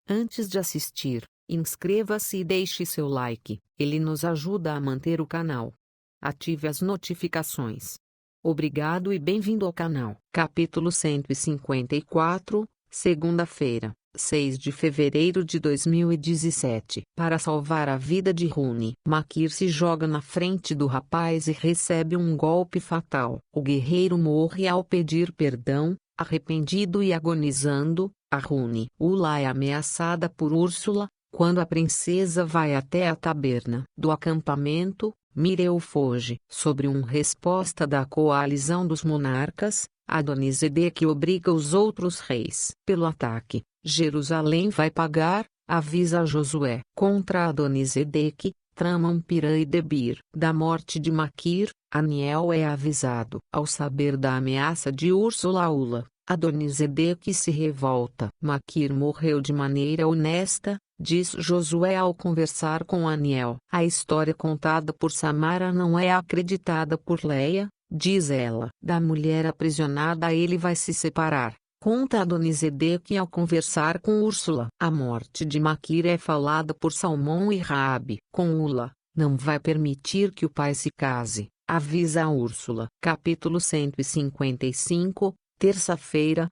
Antes de assistir, inscreva-se e deixe seu like, ele nos ajuda a manter o canal. Ative as notificações. Obrigado e bem-vindo ao canal. Capítulo 154, segunda-feira, 6 de fevereiro de 2017. Para salvar a vida de Rooney, Makir se joga na frente do rapaz e recebe um golpe fatal. O guerreiro morre ao pedir perdão, arrependido e agonizando. A Rooney. Ula é ameaçada por Úrsula. Quando a princesa vai até a taberna do acampamento, Mireu foge. Sobre uma resposta da coalizão dos monarcas, Adonisedeque obriga os outros reis. Pelo ataque, Jerusalém vai pagar, avisa Josué. Contra Adonisedeque, tramam Pirã e Debir. Da morte de Makir, Aniel é avisado. Ao saber da ameaça de Úrsula Ula, Adonisedeque se revolta. Makir morreu de maneira honesta, diz Josué ao conversar com Aniel. A história contada por Samara não é acreditada por Leia, diz ela. Da mulher aprisionada ele vai se separar, conta Adonisedeque ao conversar com Úrsula. A morte de Makir é falada por Salmão e Raabe. Com Ula, não vai permitir que o pai se case, avisa a Úrsula. Capítulo 155, terça-feira,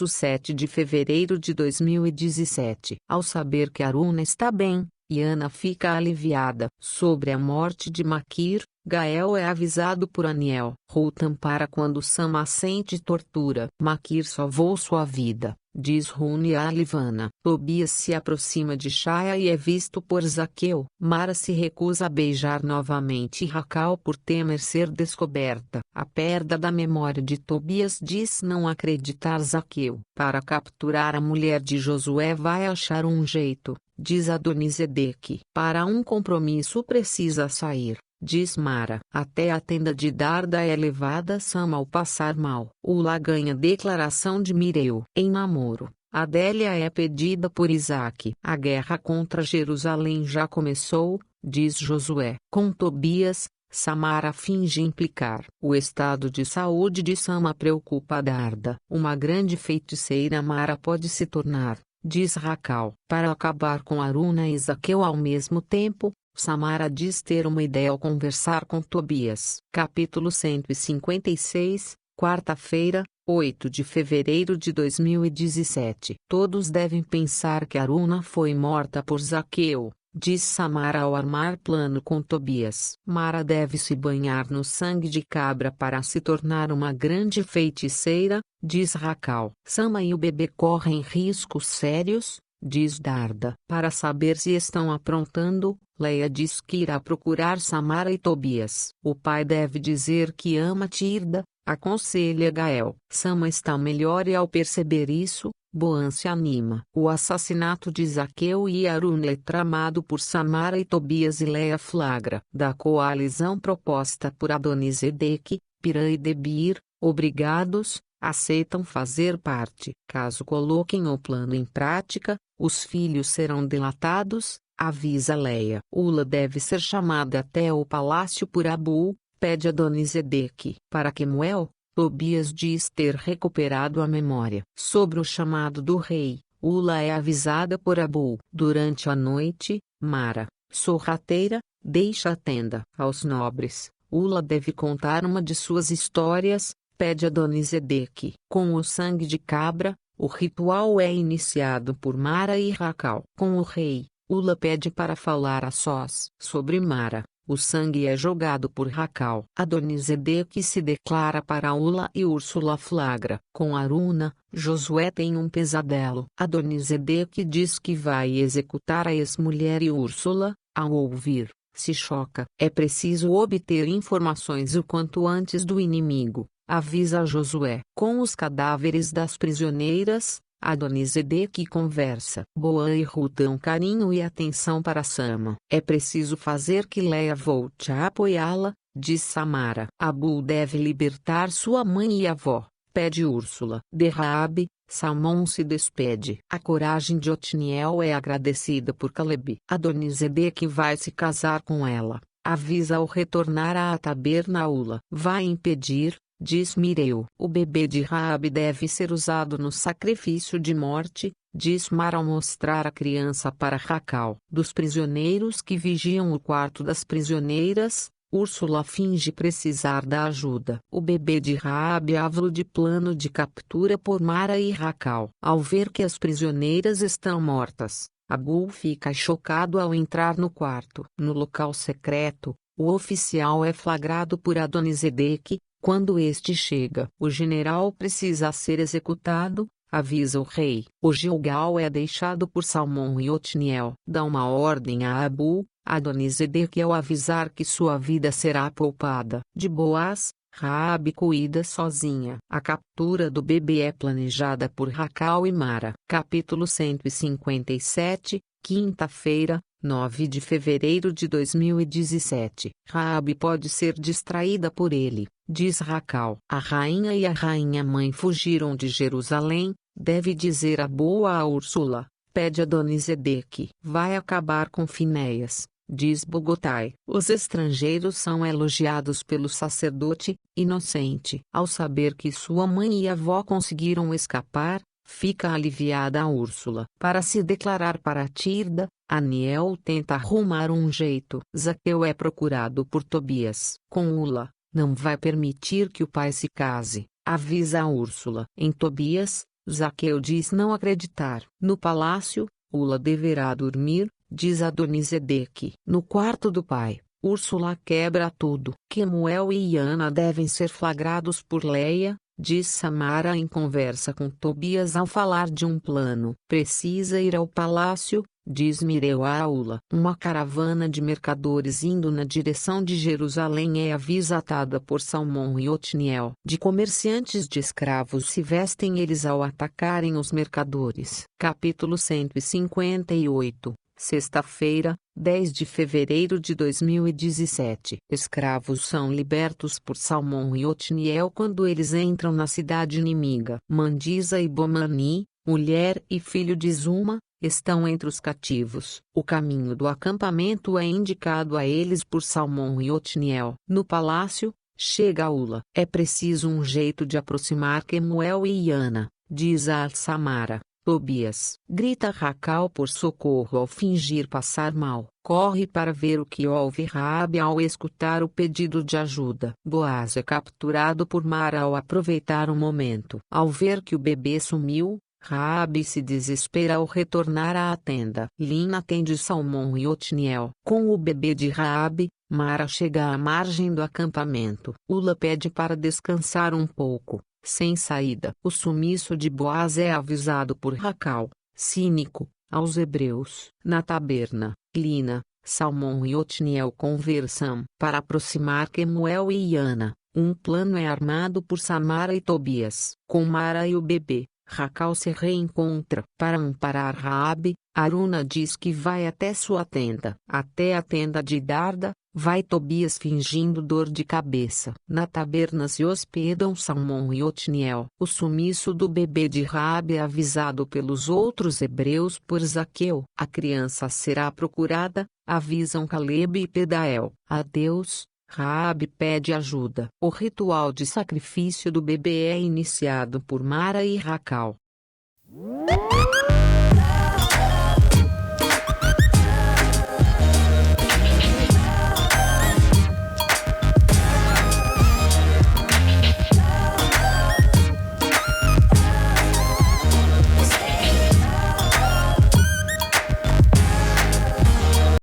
7 de fevereiro de 2017. Ao saber que Aruna está bem, Yana fica aliviada. Sobre a morte de Makir, Gael é avisado por Aniel. Ruth para quando Sama sente tortura. Makir salvou sua vida, diz Rooney a Livana. Tobias se aproxima de Shaya e é visto por Zaqueu. Mara se recusa a beijar novamente Racal por temer ser descoberta. A perda da memória de Tobias diz não acreditar Zaqueu. Para capturar a mulher de Josué vai achar um jeito, diz Adonisedeque. Para um compromisso precisa sair, diz Mara. Até a tenda de Darda é levada Sama ao passar mal. Ula ganha declaração de Mireu. Em namoro, Adélia é pedida por Isaque. A guerra contra Jerusalém já começou, diz Josué. Com Tobias, Samara finge implicar. O estado de saúde de Sama preocupa Darda. Uma grande feiticeira Mara pode se tornar, diz Racal. Para acabar com Aruna e Zaqueu ao mesmo tempo, Samara diz ter uma ideia ao conversar com Tobias. Capítulo 156, quarta-feira, 8 de fevereiro de 2017. Todos devem pensar que Aruna foi morta por Zaqueu, diz Samara ao armar plano com Tobias. Mara deve se banhar no sangue de cabra para se tornar uma grande feiticeira, diz Racal. Sama e o bebê correm riscos sérios, diz Darda. Para saber se estão aprontando, Leia diz que irá procurar Samara e Tobias. O pai deve dizer que ama Tirda, aconselha Gael. Sama está melhor e ao perceber isso, Boan se anima. O assassinato de Zaqueu e Aruna é tramado por Samara e Tobias e Leia flagra. Da coalizão proposta por Adonisedeque, Pirã e Debir, obrigados, aceitam fazer parte. Caso coloquem o plano em prática, os filhos serão delatados, avisa Leia. Ula deve ser chamada até o palácio por Abu, pede Adonisedeque. Para Kemuel, Tobias diz ter recuperado a memória. Sobre o chamado do rei, Ula é avisada por Abu. Durante a noite, Mara, sorrateira, deixa a tenda. Aos nobres, Ula deve contar uma de suas histórias, pede Adonisedeque. Com o sangue de cabra, o ritual é iniciado por Mara e Racal. Com o rei, Ula pede para falar a sós. Sobre Mara, o sangue é jogado por Racal. Adonisedeque se declara para Ula e Úrsula flagra. Com Aruna, Josué tem um pesadelo. Adonisedeque diz que vai executar a ex-mulher e Úrsula, ao ouvir, se choca. É preciso obter informações o quanto antes do inimigo, avisa Josué. Com os cadáveres das prisioneiras, Adonisedeque conversa. Boan e Ruth dão carinho e atenção para Sama. É preciso fazer que Leia volte a apoiá-la, diz Samara. Abu deve libertar sua mãe e avó, pede Úrsula. De Raabe, Salmão se despede. A coragem de Otniel é agradecida por Caleb. Adonisedeque vai se casar com ela, avisa ao retornar à taberna Ula. Vai impedir, diz Mireu. O bebê de Raabe deve ser usado no sacrifício de morte, diz Mara ao mostrar a criança para Racal. Dos prisioneiros que vigiam o quarto das prisioneiras, Úrsula finge precisar da ajuda. O bebê de Raabe avisa de plano de captura por Mara e Racal. Ao ver que as prisioneiras estão mortas, Abu fica chocado ao entrar no quarto. No local secreto, o oficial é flagrado por Adonisedeque. Quando este chega, o general precisa ser executado, avisa o rei. O Gilgal é deixado por Salmão e Otniel. Dá uma ordem a Abu, Adonisedeque ao avisar que sua vida será poupada. De Boaz, Raabe cuida sozinha. A captura do bebê é planejada por Racal e Mara. Capítulo 157, quinta-feira, 9 de fevereiro de 2017. Raabe pode ser distraída por ele, diz Racal. A rainha e a rainha-mãe fugiram de Jerusalém, deve dizer a boa a Úrsula, pede a Adonisedeque. Vai acabar com Finéias, diz Bogotai. Os estrangeiros são elogiados pelo sacerdote, inocente. Ao saber que sua mãe e avó conseguiram escapar, fica aliviada a Úrsula. Para se declarar para Tirda, Aniel tenta arrumar um jeito. Zaqueu é procurado por Tobias. Com Ula, não vai permitir que o pai se case, avisa a Úrsula. Em Tobias, Zaqueu diz não acreditar. No palácio, Ula deverá dormir, diz Adonisedeque. No quarto do pai, Úrsula quebra tudo. Quemuel e Iana devem ser flagrados por Leia, diz Samara em conversa com Tobias ao falar de um plano. Precisa ir ao palácio, diz Mireu a Ula. Uma caravana de mercadores indo na direção de Jerusalém é avisatada por Salmão e Otniel. De comerciantes de escravos se vestem eles ao atacarem os mercadores. Capítulo 158. Sexta-feira, 10 de fevereiro de 2017. Escravos são libertos por Salmão e Otniel quando eles entram na cidade inimiga. Mandisa e Bomani, mulher e filho de Zuma, estão entre os cativos. O caminho do acampamento é indicado a eles por Salmão e Otniel. No palácio, chega Ula. É preciso um jeito de aproximar Quemuel e Iana, diz a Samara. Tobias grita Racal por socorro ao fingir passar mal. Corre para ver o que ouve Raabe ao escutar o pedido de ajuda. Boaz é capturado por Mara ao aproveitar o momento. Ao ver que o bebê sumiu, Raabe se desespera ao retornar à tenda. Lina atende Salmão e Otniel. Com o bebê de Raabe, Mara chega à margem do acampamento. Ula pede para descansar um pouco. Sem saída, o sumiço de Boaz é avisado por Racal, cínico, aos hebreus. Na taberna, Lina, Salmão e Otniel conversam. Para aproximar Quemuel e Iana, um plano é armado por Samara e Tobias. Com Mara e o bebê, Racal se reencontra. Para amparar Raabe, Aruna diz que vai até sua tenda. Até a tenda de Darda, vai Tobias fingindo dor de cabeça. Na taberna se hospedam Salmão e Otniel. O sumiço do bebê de Raabe é avisado pelos outros hebreus por Zaqueu. A criança será procurada, avisam Calebe e Pedael. Adeus. Raabe pede ajuda. O ritual de sacrifício do bebê é iniciado por Mara e Racal.